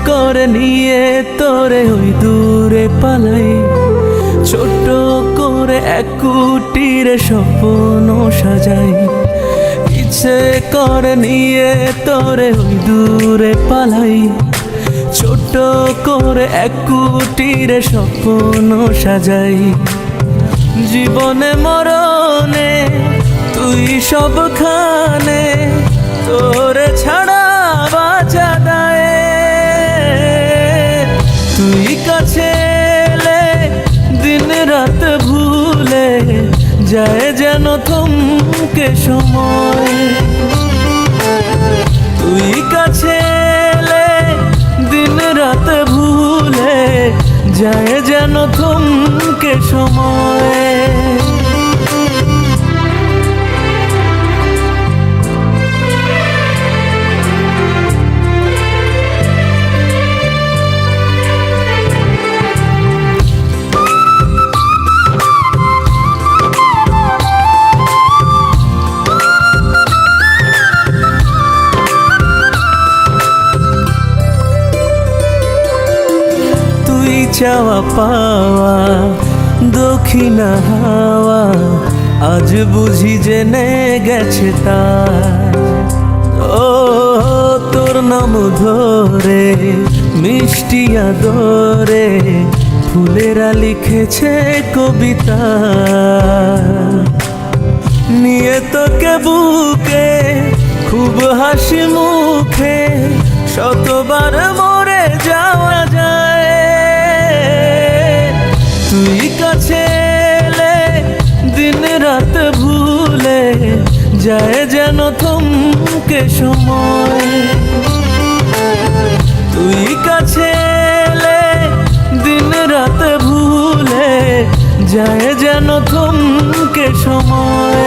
করে নিয়ে তোরে ওই দূরে পালাই, ছোট করে এক কুটিরে স্বপ্ন সাজাই। ইচ্ছে করে নিয়ে তোরে ওই দূরে পালাই, ছোট করে এক কুটিরে স্বপ্ন সাজাই। জীবনে মরণে তুই সবখানে, তোরে ছাড়া বাঁচা দায়। তুই কাছে এলে দিন রাত ভুলে যায় যেন থমকে সময়। তুই কাছে এলে দিন রাত ভুলে যায় যেন থমকে সময়। চাওয়া পাওয়া দক্ষিণা হাওয়া আজ বুঝি জেনে গেছে তার। ও তোর নাম ধরে মিষ্টি আদরে ফুলেরা লিখেছে কবিতা। নিয়ে তোকে বুকে খুব হাসি মুখে শতবার মরে যাওয়া যায়। তুই কাছে এলে দিন রাত ভুলে যায় যেন থমকে সময়। তুই কাছে এলে দিন রাত ভুলে যায় যেন থমকে সময়।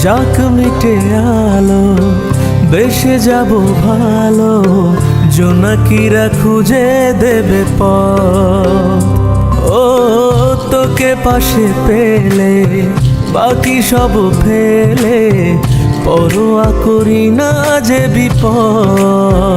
যাক মিটে আলো বেশে যাব ভালো, জোনাকিরা খুঁজে দেবে পথ। ও তোকে পাশে পেলে বাকি সব ফেলে পরোয়া করি না যে বিপদ।